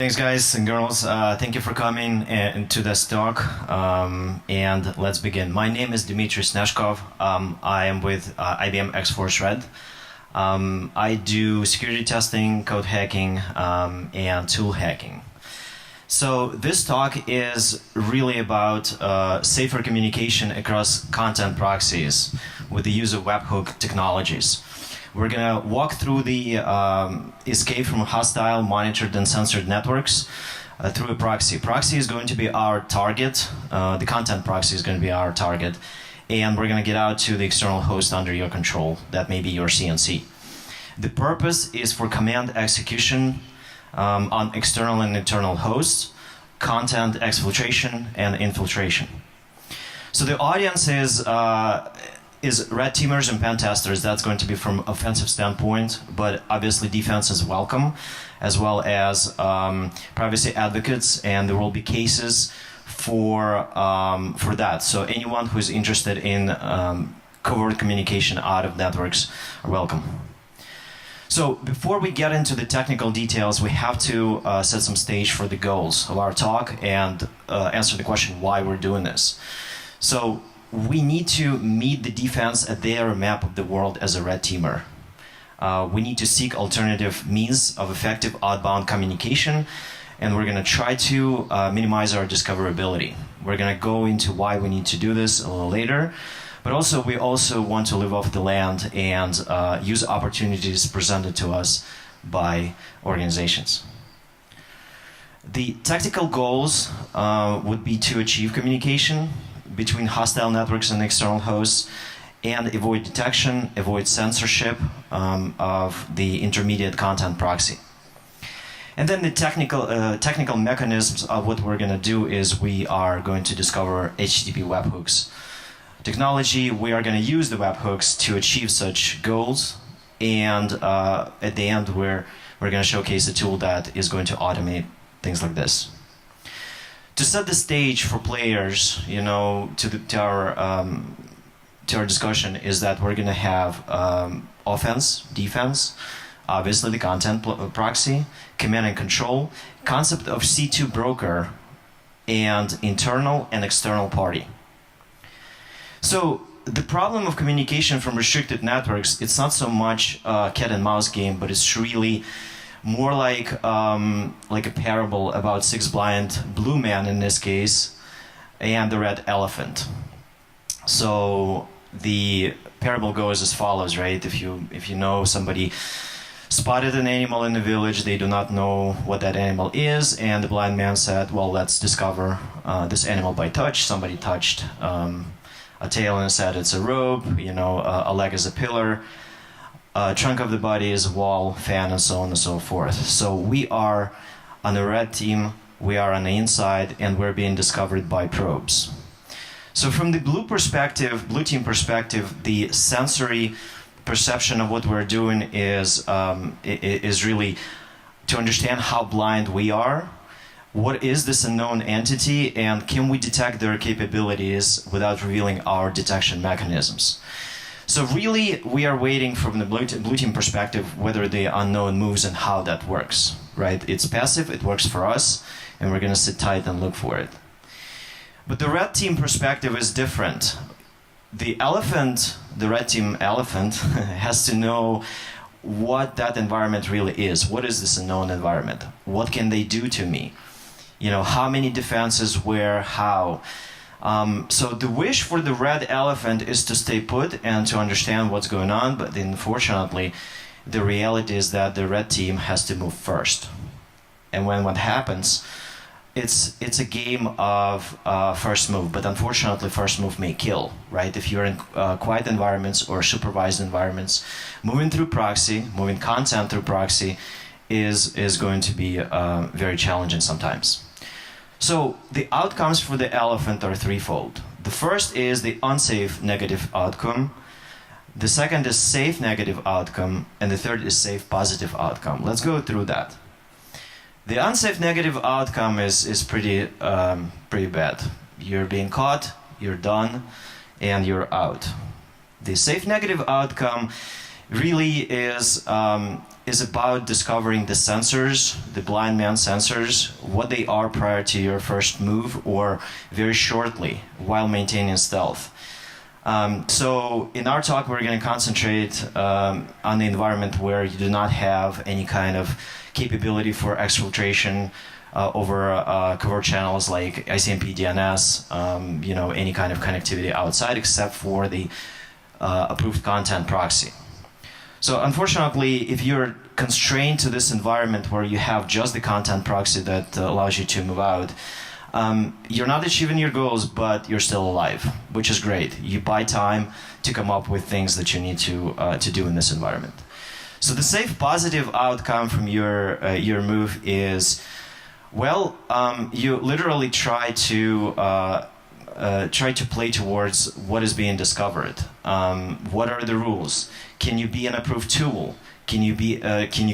Thanks, guys and girls. Thank you for coming to this talk. And let's begin. My name is Dmitry Snezhkov. I am with IBM X-Force Red. I do security testing, code hacking, and tool hacking. So this talk is really about safer communication across content proxies with the use of webhook technologies. We're going to walk through the escape from hostile, monitored, and censored networks through a proxy. Proxy is going to be our target. The content proxy is going to be our target. And we're going to get out to the external host under your control. That may be your CNC. The purpose is for command execution on external and internal hosts, content exfiltration, and infiltration. So the audience is red teamers and pen testers. That's going to be from offensive standpoint, but obviously defense is welcome, as well as privacy advocates, and there will be cases for that. So anyone who is interested in covert communication out of networks are welcome. So before we get into the technical details, we have to set some stage for the goals of our talk and answer the question why we're doing this. So we need to meet the defense at their map of the world as a red teamer. We need to seek alternative means of effective outbound communication, and we're going to try to minimize our discoverability. We're going to go into why we need to do this a little later, but also we also want to live off the land and use opportunities presented to us by organizations. The tactical goals would be to achieve communication between hostile networks and external hosts, and avoid detection, avoid censorship of the intermediate content proxy. And then the technical mechanisms of what we're going to do is we are going to discover HTTP webhooks technology. We are going to use the webhooks to achieve such goals, and at the end we're going to showcase a tool that is going to automate things like this. To set the stage for players, to our discussion is that we're going to have offense, defense, obviously the content proxy, command and control, concept of C2 broker, and internal and external party. So the problem of communication from restricted networks, it's not so much a cat and mouse game, but it's really more like a parable about six blind blue men in this case, and the red elephant. So the parable goes as follows, right? If you know somebody spotted an animal in the village, they do not know what that animal is, and the blind man said, well, let's discover this animal by touch. Somebody touched a tail and said it's a rope, a leg is a pillar, trunk of the body is a wall, fan, and so on and so forth. So we are on the red team, we are on the inside, and we're being discovered by probes. So from the blue team perspective, the sensory perception of what we're doing is really to understand how blind we are, what is this unknown entity, and can we detect their capabilities without revealing our detection mechanisms. So really, we are waiting from the blue team perspective whether the unknown moves and how that works, right? It's passive, it works for us, and we're going to sit tight and look for it. But the red team perspective is different. The elephant, the red team elephant, has to know what that environment really is. What is this unknown environment? What can they do to me? How many defenses, where, how? So the wish for the red elephant is to stay put and to understand what's going on, but unfortunately, the reality is that the red team has to move first. And when what happens, it's a game of first move, but unfortunately, first move may kill, right? If you're in quiet environments or supervised environments, moving through proxy, moving content through proxy is going to be very challenging sometimes. So the outcomes for the elephant are threefold. The first is the unsafe negative outcome. The second is safe negative outcome. And the third is safe positive outcome. Let's go through that. The unsafe negative outcome is pretty bad. You're being caught, you're done, and you're out. The safe negative outcome really is about discovering the sensors, the blind man sensors, what they are prior to your first move or very shortly while maintaining stealth. So in our talk, we're going to concentrate on the environment where you do not have any kind of capability for exfiltration over covert channels like ICMP, DNS, any kind of connectivity outside except for the approved content proxy. So unfortunately, if you're constrained to this environment where you have just the content proxy that allows you to move out, you're not achieving your goals, but you're still alive, which is great. You buy time to come up with things that you need to do in this environment. So the safe positive outcome from your move is, well, you literally try to play towards what is being discovered. What are the rules? Can you be an approved tool? Can you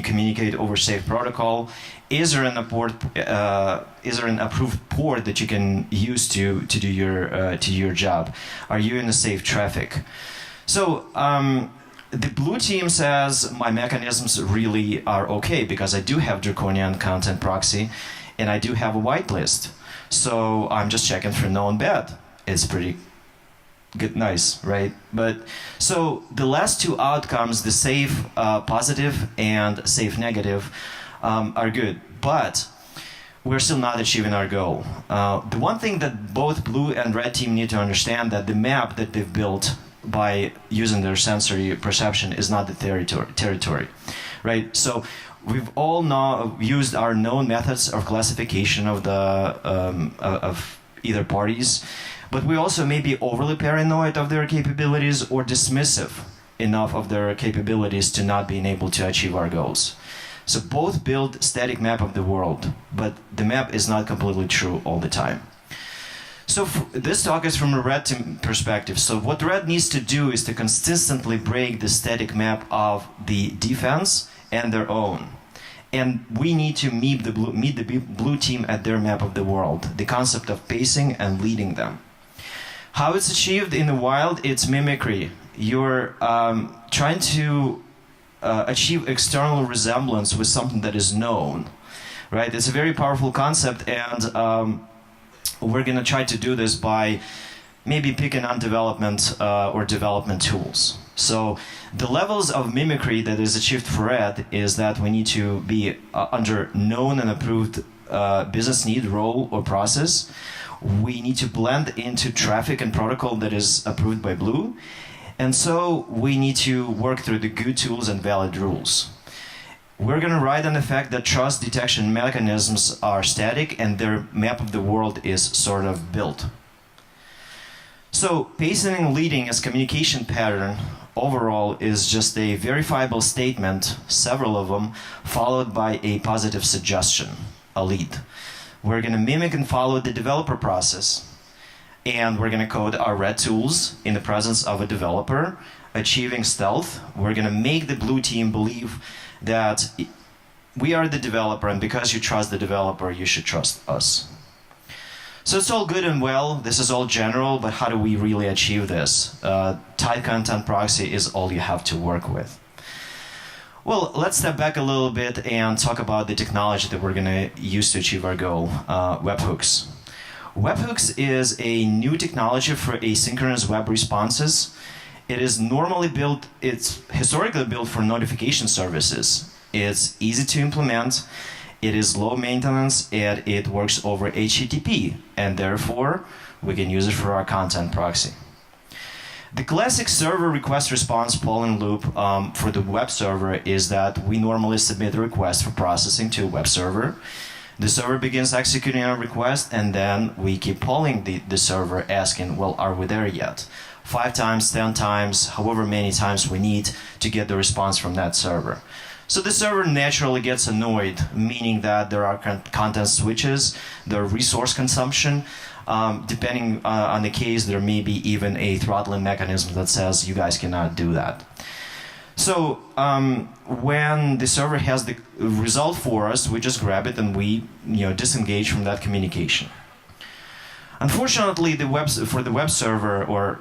communicate over safe protocol? Is there an approved port that you can use to do your job? Are you in a safe traffic? So the blue team says my mechanisms really are okay because I do have draconian content proxy, and I do have a whitelist. So I'm just checking for known bad. It's pretty good, nice, right? But so the last two outcomes, the safe positive and safe negative, are good, but we're still not achieving our goal. The one thing that both blue and red team need to understand that the map that they've built by using their sensory perception is not the territory, right? So we've all now used our known methods of classification of the of either parties, but we also may be overly paranoid of their capabilities or dismissive enough of their capabilities to not being able to achieve our goals. So both build static map of the world, but the map is not completely true all the time. So this talk is from a red team perspective. So what red needs to do is to consistently break the static map of the defense and their own. And we need to meet the blue team at their map of the world, the concept of pacing and leading them. How it's achieved in the wild, it's mimicry. You're trying to achieve external resemblance with something that is known, right? It's a very powerful concept, and we're going to try to do this by maybe picking on development or development tools. So the levels of mimicry that is achieved for red is that we need to be under known and approved business need, role, or process. We need to blend into traffic and protocol that is approved by blue. And so we need to work through the good tools and valid rules. We're going to ride on the fact that trust detection mechanisms are static and their map of the world is sort of built. So pacing and leading as communication pattern overall is just a verifiable statement, several of them, followed by a positive suggestion, a lead. We're going to mimic and follow the developer process, and we're going to code our red tools in the presence of a developer, achieving stealth. We're going to make the blue team believe that we are the developer, and because you trust the developer, you should trust us. So it's all good and well, this is all general, but how do we really achieve this? Tight content proxy is all you have to work with. Well, let's step back a little bit and talk about the technology that we're going to use to achieve our goal, Webhooks. Webhooks is a new technology for asynchronous web responses. It is normally built, it's historically built for notification services. It's easy to implement, it is low maintenance, and it works over HTTP, and therefore we can use it for our content proxy. The classic server request response polling loop for the web server is that we normally submit a request for processing to a web server. The server begins executing a request, and then we keep polling the server asking, well, are we there yet? 5 times, 10 times, however many times we need to get the response from that server. So the server naturally gets annoyed, meaning that there are content switches, there are resource consumption. Depending on the case, there may be even a throttling mechanism that says you guys cannot do that. So when the server has the result for us, we just grab it and we disengage from that communication. Unfortunately, for the web server or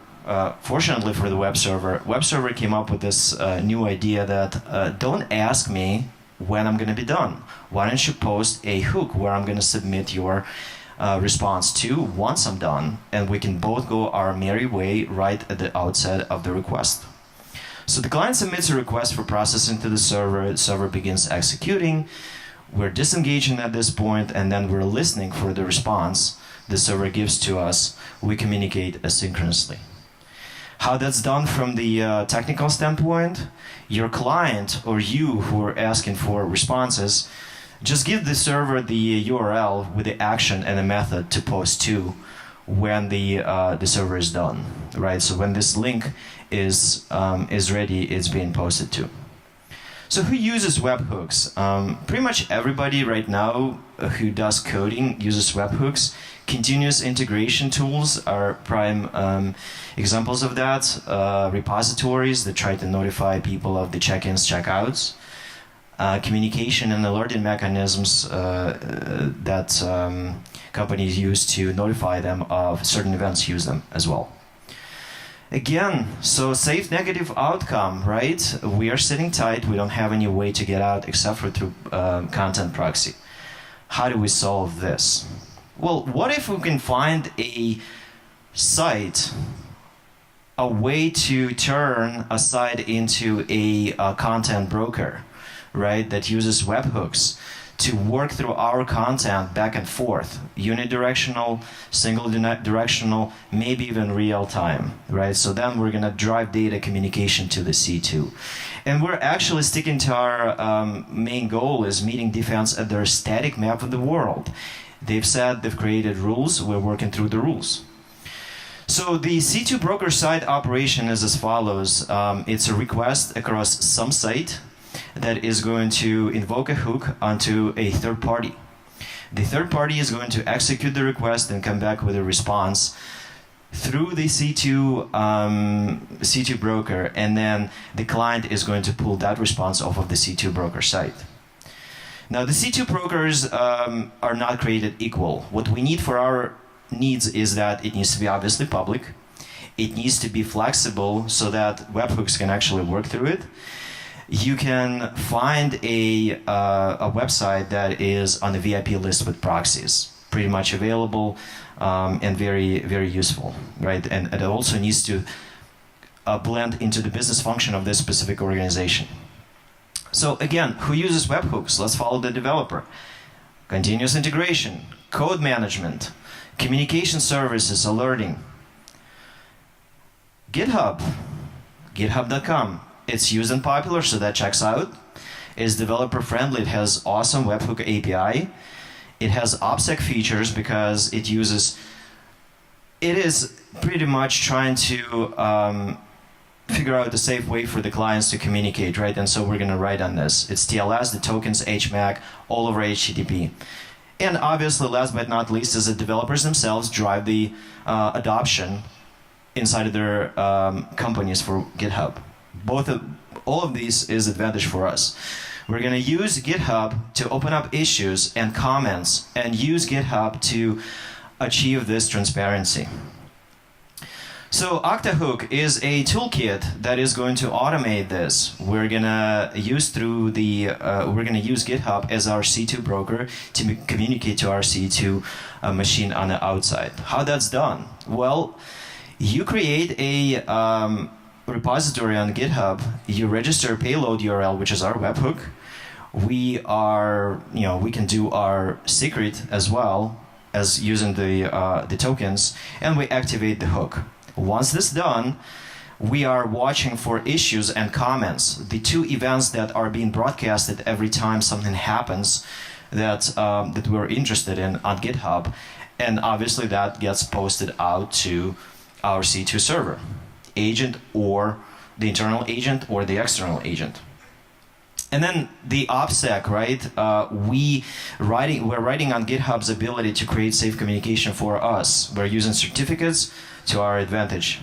fortunately for the web server came up with this new idea that don't ask me when I'm going to be done. Why don't you post a hook where I'm going to submit your response to once I'm done, and we can both go our merry way right at the outset of the request. So the client submits a request for processing to the server begins executing, we're disengaging at this point, and then we're listening for the response the server gives to us. We communicate asynchronously. How that's done from the technical standpoint, your client or you who are asking for responses, just give the server the URL with the action and the method to post to when the server is done, right? So when this link is ready, it's being posted to. So who uses webhooks? Pretty much everybody right now who does coding uses webhooks. Continuous integration tools are prime examples of that. Repositories that try to notify people of the check-ins, check-outs. Communication and alerting mechanisms that companies use to notify them of certain events use them as well. Again, so safe negative outcome, right? We are sitting tight. We don't have any way to get out except for through content proxy. How do we solve this? Well, what if we can find a site, a way to turn a site into a content broker, right? That uses webhooks to work through our content back and forth, unidirectional, single directional, maybe even real time, right? So then we're gonna drive data communication to the C2. And we're actually sticking to our main goal is meeting defense at their static map of the world. They've said they've created rules, we're working through the rules. So the C2 broker side operation is as follows. It's a request across some site that is going to invoke a hook onto a third party. The third party is going to execute the request and come back with a response through the C2 broker, and then the client is going to pull that response off of the C2 broker site. Now the C2 brokers are not created equal. What we need for our needs is that it needs to be obviously public. It needs to be flexible so that webhooks can actually work through it. You can find a website that is on the VIP list with proxies, pretty much available and very, very useful, right? And it also needs to blend into the business function of this specific organization. So again, who uses webhooks? Let's follow the developer. Continuous integration, code management, communication services, alerting. GitHub, github.com. It's used and popular, so that checks out. It's developer friendly. It has awesome webhook API. It has OPSEC features because it is pretty much trying to figure out a safe way for the clients to communicate, right? And so we're going to write on this. It's TLS, the tokens, HMAC, all over HTTP. And obviously, last but not least, is the developers themselves drive the adoption inside of their companies for GitHub. All of these is advantage for us. We're going to use GitHub to open up issues and comments and use GitHub to achieve this transparency. So Octahook is a toolkit that is going to automate this. We're going to use GitHub as our C2 broker to communicate to our C2 machine on the outside. How that's done? Well, you create a repository on GitHub, you register a payload URL, which is our webhook. We can do our secret as well as using the tokens, and we activate the hook. Once this is done, we are watching for issues and comments, the two events that are being broadcasted every time something happens that we're interested in on GitHub, and obviously that gets posted out to our C2 server. Agent or the internal agent or the external agent. And then the OPSEC, right? We're writing on GitHub's ability to create safe communication for us. We're using certificates to our advantage.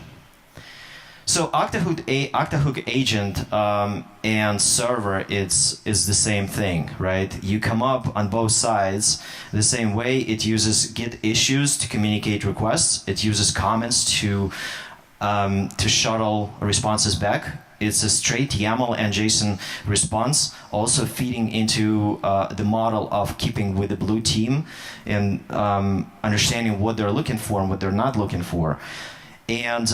So Octahook agent and server is the same thing, right? You come up on both sides the same way. It uses Git issues to communicate requests. It uses comments to to shuttle responses back. It's a straight YAML and JSON response, also feeding into the model of keeping with the blue team and understanding what they're looking for and what they're not looking for. And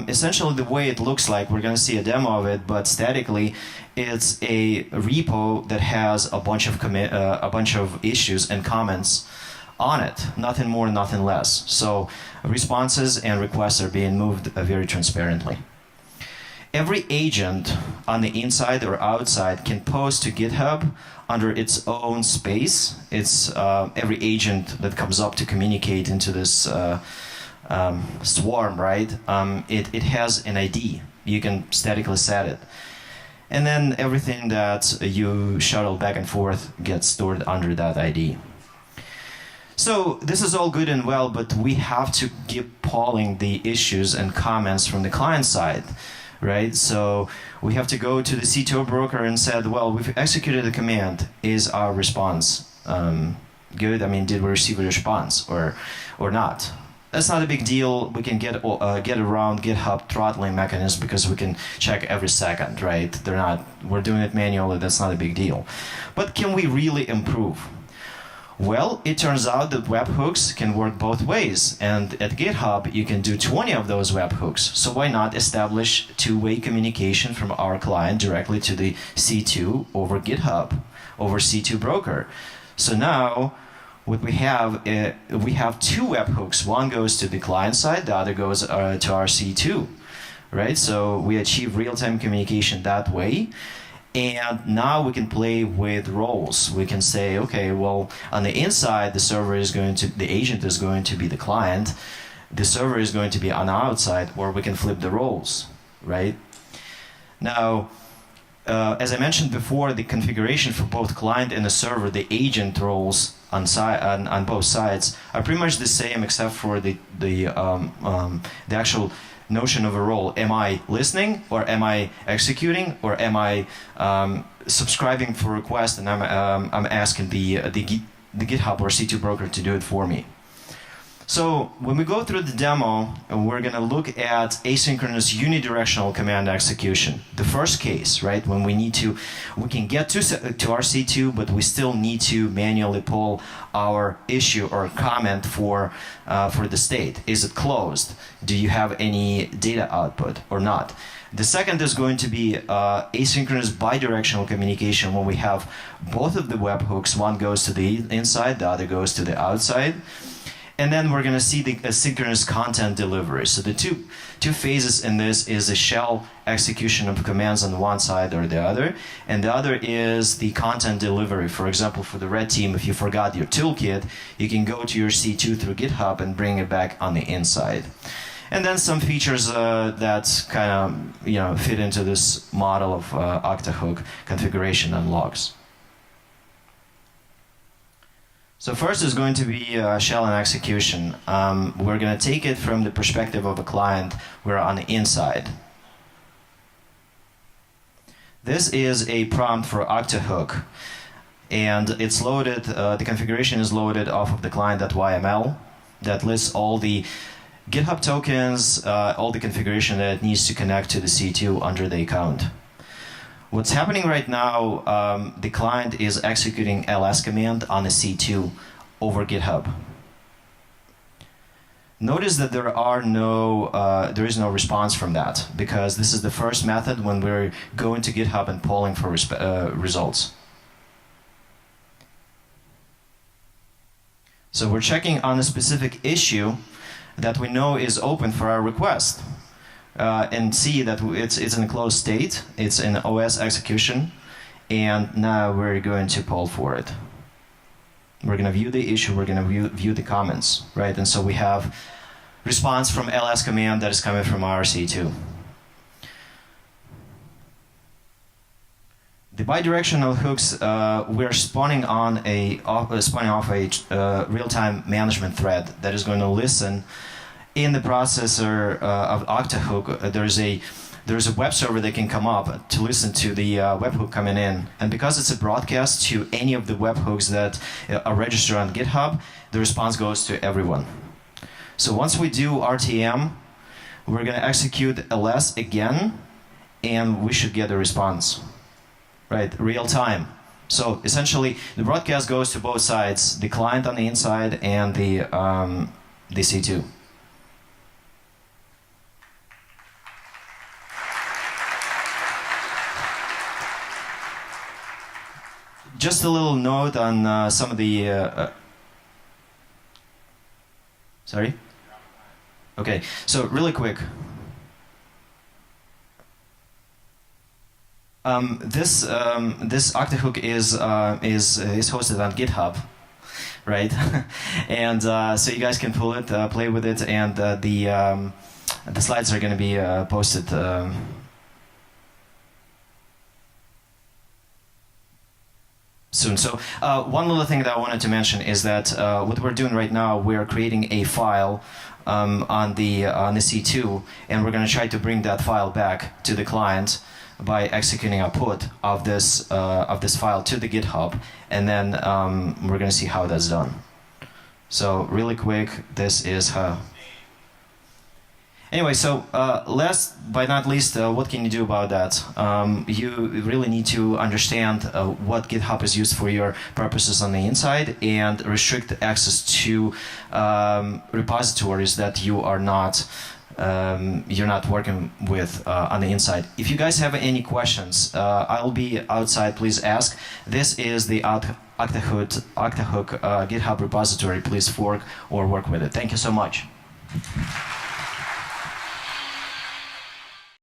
essentially the way it looks like, we're going to see a demo of it, but statically, it's a repo that has a bunch of issues and comments on it, nothing more, nothing less. So responses and requests are being moved very transparently. Every agent on the inside or outside can post to GitHub under its own space. It's every agent that comes up to communicate into this swarm, right? It has an ID. You can statically set it. And then everything that you shuttle back and forth gets stored under that ID. So this is all good and well, but we have to keep polling the issues and comments from the client side, right? So we have to go to the CTO broker and said, well, we've executed the command. Is our response good? I mean, did we receive a response or not? That's not a big deal. We can get around GitHub throttling mechanism because we can check every second, right? We're doing it manually. That's not a big deal. But can we really improve? Well, it turns out that webhooks can work both ways, and at GitHub you can do 20 of those webhooks. So why not establish two-way communication from our client directly to the C2 over GitHub, over C2 broker? So now what we have two webhooks. One goes to the client side, the other goes to our C2, right? So we achieve real-time communication that way. And now we can play with roles. We can say, okay, well, on the inside, the agent is going to be the client. The server is going to be on the outside, or we can flip the roles, right? Now, as I mentioned before, the configuration for both client and the server, the agent roles on both sides are pretty much the same, except for the actual notion of a role. Am I listening, or am I executing, or am I subscribing for request and I'm asking the GitHub or C2 broker to do it for me? So when we go through the demo, we're going to look at asynchronous unidirectional command execution. The first case, right, when we can get to our C2, but we still need to manually pull our issue or comment for the state. Is it closed? Do you have any data output or not? The second is going to be asynchronous bidirectional communication, when we have both of the webhooks. One goes to the inside, the other goes to the outside. And then we're going to see the asynchronous content delivery. So the two phases in this is a shell execution of commands on one side or the other, and the other is the content delivery. For example, for the red team, if you forgot your toolkit, you can go to your C2 through GitHub and bring it back on the inside. And then some features that kind of fit into this model of Octahook configuration and logs. So first is going to be shell and execution. We're going to take it from the perspective of a client. We're on the inside. This is a prompt for Octahook, and it's loaded. The configuration is loaded off of the client.yml that lists all the GitHub tokens, all the configuration that it needs to connect to the C2 under the account. What's happening right now, the client is executing ls command on the C2 over GitHub. Notice that there is no response from that, because this is the first method when we're going to GitHub and polling for results. So we're checking on a specific issue that we know is open for our request. And see that it's in a closed state, it's in OS execution, and now we're going to poll for it. We're going to view the issue, we're going to view the comments, right? And so we have response from ls command that is coming from our C2. The bidirectional hooks, we're spawning off a real-time management thread that is going to listen. In the processor of Octahook, there's a web server that can come up to listen to the webhook coming in. And because it's a broadcast to any of the webhooks that are registered on GitHub, the response goes to everyone. So once we do RTM, We're going to execute ls again, and we should get a response. Right, real time. So essentially, the broadcast goes to both sides, the client on the inside and the C2. Just a little note on some of the... sorry? Okay, so really quick. This octahook is hosted on GitHub, right? And so you guys can pull it, play with it, and the slides are going to be posted. Soon. So one little thing that I wanted to mention is that what we're doing right now, we're creating a file on the C2, and we're going to try to bring that file back to the client by executing a put of this file to the GitHub, and then we're going to see how that's done. So really quick, this is how. Anyway, so last but not least, what can you do about that? You really need to understand what GitHub is used for your purposes on the inside, and restrict access to repositories that you are not you're not working with on the inside. If you guys have any questions, I'll be outside. Please ask. This is the Octahook GitHub repository. Please fork or work with it. Thank you so much.